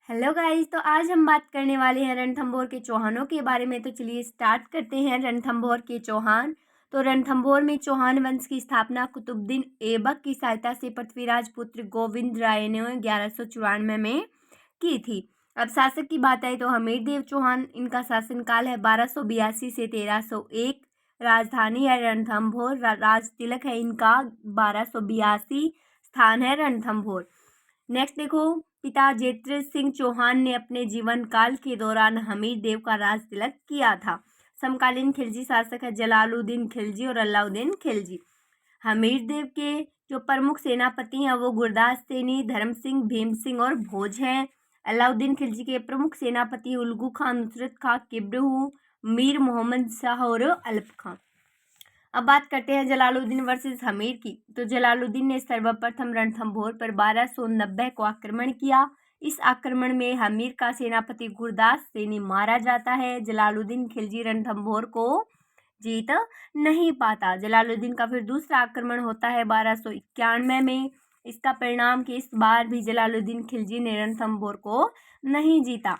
Hello guys, तो आज हम बात करने वाले हैं रणथंभौर के चौहानों के बारे में। तो चलिए स्टार्ट करते हैं। रणथंभौर के चौहान। तो रणथंभौर में चौहान वंश की स्थापना कुतुबुद्दीन ऐबक की सहायता से पृथ्वीराज पुत्र गोविंद राय ने 1194 में की थी। अब शासक की बात आए तो हमीरदेव चौहान, इनका शासनकाल है 1282 से 1301। राजधानी है रणथंभौर। राज तिलक है इनका 1282। स्थान है रणथंभौर। नेक्स्ट देखो, पिता जेत्र सिंह चौहान ने अपने जीवन काल के दौरान हमीरदेव का राज तिलक किया था। समकालीन खिलजी शासक है जलालुद्दीन खिलजी और अलाउद्दीन खिलजी। हमीरदेव के जो प्रमुख सेनापति हैं वो गुरदास सैनी, धर्म सिंह, भीम सिंह और भोज हैं। अलाउद्दीन खिलजी के प्रमुख सेनापति उल्गू खां, नुसरत खां, किब्रहू, मीर मोहम्मद शाह और अल्प खां। अब बात करते हैं जलालुद्दीन वर्सेस हमीर की। तो जलालुद्दीन ने सर्वप्रथम रणथंभौर पर 1290 को आक्रमण किया। इस आक्रमण में हमीर का सेनापति गुरदास सैनी मारा जाता है। जलालुद्दीन खिलजी रणथंभौर को जीत नहीं पाता। जलालुद्दीन का फिर दूसरा आक्रमण होता है 1291 में। इसका परिणाम कि इस बार भी जलालुद्दीन खिलजी ने रणथंभौर को नहीं जीता।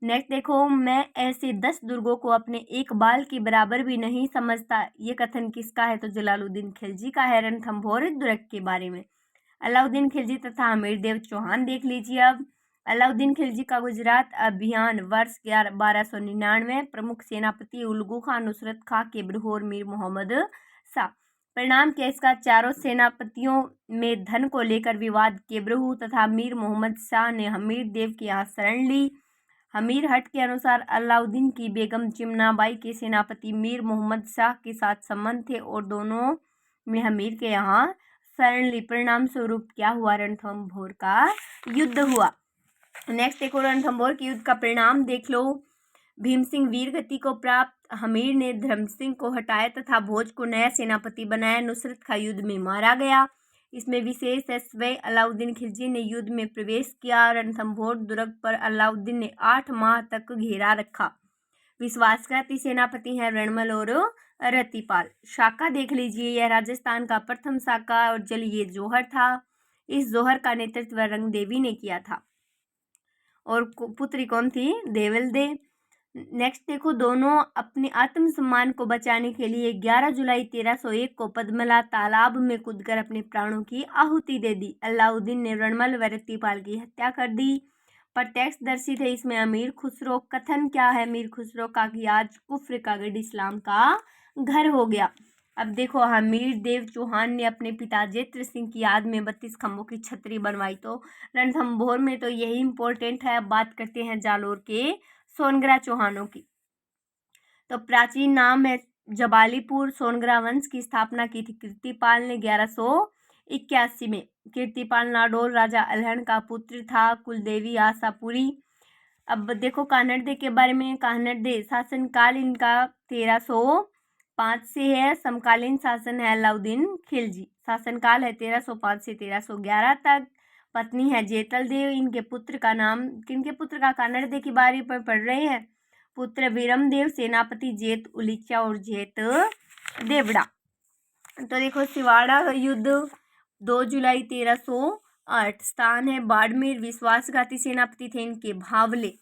नेक्स्ट देखो, मैं ऐसे 10 दुर्गों को अपने एक बाल के बराबर भी नहीं समझता, ये कथन किसका है? तो जलालुद्दीन खिलजी का है। रणथंभौर दुर्ग के बारे में अलाउद्दीन खिलजी तथा हमीरदेव चौहान देख लीजिए। अब अलाउद्दीन खिलजी का गुजरात अभियान वर्ष 1299। प्रमुख सेनापति उल्गू खां, नुसरत खां, किब्रहू और मीर मोहम्मद शाह। परिणाम क्या इसका? चारों सेनापतियों में धन को लेकर विवाद। किब्रहू तथा मीर मोहम्मद शाह ने हमीरदेव के यहाँ शरण ली। हमीर हट के अनुसार अलाउद्दीन की बेगम चिमनाबाई के सेनापति मीर मोहम्मद शाह के साथ संबंध थे और दोनों में हमीर के यहाँ शरण ली। परिणाम स्वरूप क्या हुआ? रणथंभौर का युद्ध हुआ। नेक्स्ट देखो, रणथंभौर के युद्ध का परिणाम देख लो। भीम सिंह वीर गति को प्राप्त। हमीर ने धर्म सिंह को हटाया तथा भोज को नया सेनापति बनाया। नुसरत खां युद्ध में मारा गया। इसमें विशेष है स्वयं अलाउद्दीन खिलजी ने युद्ध में प्रवेश किया। रणथंभौर दुर्ग पर अलाउद्दीन ने 8 माह तक घेरा रखा। विश्वासघाती सेनापति हैं रणमल और रतिपाल। शाका देख लीजिए, यह राजस्थान का प्रथम शाका और जल ये जौहर था। इस जौहर का नेतृत्व रंग देवी ने किया था और पुत्री कौन थी? देवल दे। नेक्स्ट देखो, दोनों अपने आत्मसम्मान को बचाने के लिए 11 जुलाई 1301 को पद्मला तालाब में कूदकर अपने प्राणों की आहुति दे दी। अलाउद्दीन ने रणमल व रतिपाल की हत्या कर दी। प्रत्यक्षदर्शी थे इसमें अमीर खुसरो। कथन क्या है मीर खुसरो का? कि आज कुफ्र का गढ़ इस्लाम का घर हो गया। अब देखो, हमीरदेव चौहान ने अपने पिता जेत्र सिंह की याद में 32 खंभों की छतरी बनवाई। तो रणथंभौर में तो यही इंपॉर्टेंट है। अब बात करते हैं जालोर के सोनग्रा चौहानों की। तो प्राचीन नाम है जबालीपुर। सोनग्रा वंश की स्थापना की थी कीर्तिपाल ने 1181 में। कीर्तिपाल नाडोल राजा अलहन का पुत्र था। कुलदेवी आशापुरी। अब देखो कान्हड़ के बारे में। कान्हड़ शासनकाल इनका 1305 से है। समकालीन शासन है अलाउद्दीन खिलजी। शासनकाल है 1305 से 1311 तक। पत्नी है जेतल देव। इनके पुत्र का नाम, किनके पुत्र का? कान्हड़ के बारे पर पढ़ रहे हैं। पुत्र वीरम देव, सेनापति जेत उलीचा और जेत देवड़ा। तो देखो, सिवाड़ा युद्ध 2 जुलाई 1308। स्थान है बाड़मेर। विश्वासघाती सेनापति थे इनके भावले।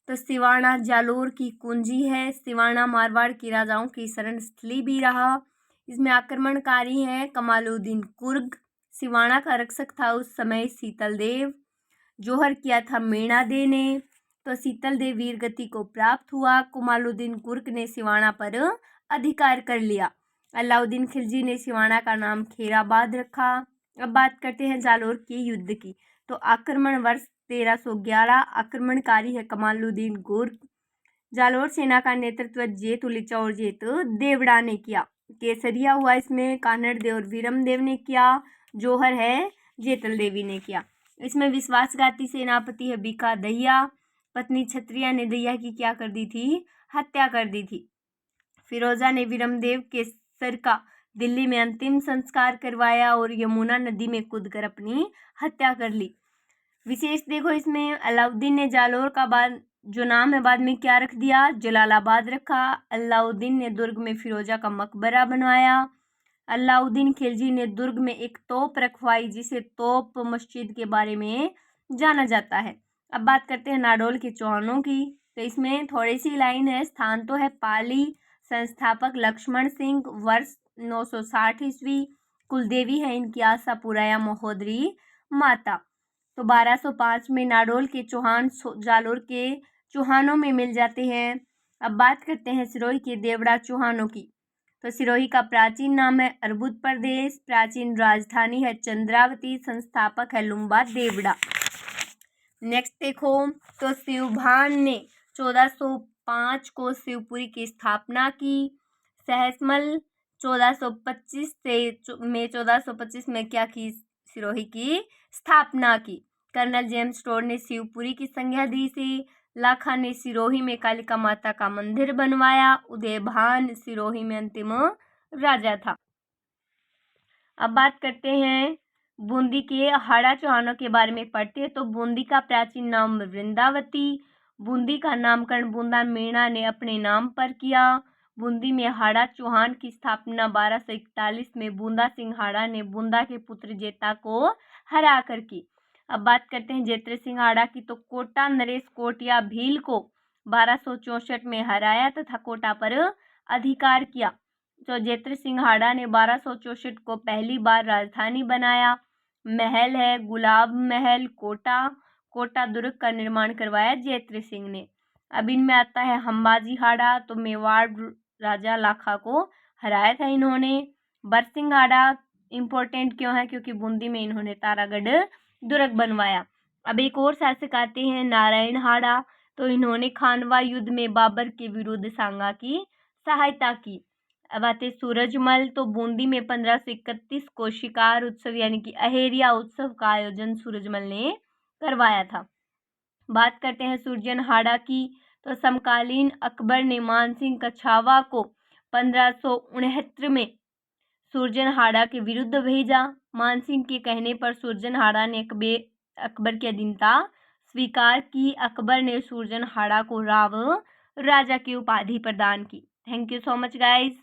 तो सिवाड़ा जालोर की कुंजी है। सिवाड़ा मारवाड़ के राजाओं की शरण स्थली भी रहा। इसमें आक्रमणकारी है कमालुद्दीन कुर्ग। सिवाड़ा का रक्षक था उस समय शीतल देव। जौहर किया था मीणा दे ने। तो शीतल देव वीर गति को प्राप्त हुआ। कमालुद्दीन कुर्ग ने सिवाड़ा पर अधिकार कर लिया। अलाउद्दीन खिलजी ने सिवाड़ा का नाम खेराबाद रखा। अब बात करते हैं जालोर के युद्ध की। तो आक्रमण वर्ष 1311। आक्रमणकारी है कमालुद्दीन कुर्ग। जालोर सेना का नेतृत्व जेत उलीचा और जेत देवड़ा ने किया। केसरिया हुआ इसमें कान्हड़ देव और वीरम देव ने किया। जौहर है जेतल देवी ने किया। इसमें विश्वासघाती सेनापति है बीका दहिया। पत्नी छत्रिया ने दहिया की क्या कर दी थी? हत्या कर दी थी। फिरोजा ने वीरमदेव के सर का दिल्ली में अंतिम संस्कार करवाया और यमुना नदी में कूदकर अपनी हत्या कर ली। विशेष देखो, इसमें अलाउद्दीन ने जालोर का बाद जो नाम है बाद में क्या रख दिया? जलालाबाद रखा। अलाउद्दीन ने दुर्ग में फिरोजा का मकबरा बनवाया। अलाउद्दीन खिलजी ने दुर्ग में एक तोप रखवाई जिसे तोप मस्जिद के बारे में जाना जाता है। अब बात करते हैं नाडोल के चौहानों की। तो इसमें थोड़ी सी लाइन है। स्थान तो है पाली, संस्थापक लक्ष्मण सिंह, वर्ष 960 ईस्वी, कुलदेवी है इनकी आशापुरा या महोदरी माता। तो 1205 में नाडोल के चौहान जालोर के चौहानों में मिल जाते हैं। अब बात करते हैं सिरोही के देवड़ा चौहानों की। तो सिरोही का प्राचीन नाम है अर्बुद प्रदेश, प्राचीन राजधानी है चंद्रावती, संस्थापक है लुम्बा देवड़ा। नेक्स्ट देखो, तो शिवभान ने 1405 को शिवपुरी की स्थापना की। सहसमल 1425 में क्या की? सिरोही की स्थापना की। कर्नल जेम्स टोड ने शिवपुरी की संज्ञा दी थी। लाखा ने सिरोही में कालिका माता का मंदिर बनवाया। उदयभान सिरोही में अंतिम राजा था। अब बात करते हैं बूंदी के हाड़ा चौहानों के बारे में पढ़ते हैं। तो बूंदी का प्राचीन नाम वृंदावती। बूंदी का नामकरण बूंदा मीणा ने अपने नाम पर किया। बूंदी में हाड़ा चौहान की स्थापना 1241 में बूंदा सिंह हाड़ा ने बूंदा के पुत्र जेता को हरा कर की। अब बात करते हैं जेत्र सिंह हाड़ा की। तो कोटा नरेश कोटिया भील को 1264 में हराया तथा कोटा पर अधिकार किया। तो जेत्र सिंह हाड़ा ने 1264 को पहली बार राजधानी बनाया। महल है गुलाब महल, कोटा दुर्ग का निर्माण करवाया जेत्र सिंह ने। अब इनमें आता है हम्बाजी हाड़ा। तो मेवाड़ राजा लाखा को हराया था इन्होंने। बरसिंह हाड़ा इम्पोर्टेंट क्यों है? क्योंकि बूंदी में इन्होंने तारागढ़ दुर्ग बनवाया। अब एक और शासक आते हैं नारायण हाड़ा। तो इन्होंने खानवा युद्ध में बाबर के विरुद्ध सांगा की सहायता की। अब आते सूरजमल। तो बूंदी में 1531 को शिकार उत्सव यानी कि अहेरिया उत्सव का आयोजन सूरजमल ने करवाया था। बात करते हैं सुरजन हाड़ा की। तो समकालीन अकबर ने मानसिंह कछावा को 1569 में सुरजन हाड़ा के विरुद्ध भेजा। मानसिंह के कहने पर सुरजन हाड़ा ने अकबर की अधीनता स्वीकार की। अकबर ने सुरजन हाड़ा को राव राजा की उपाधि प्रदान की। Thank you so much guys.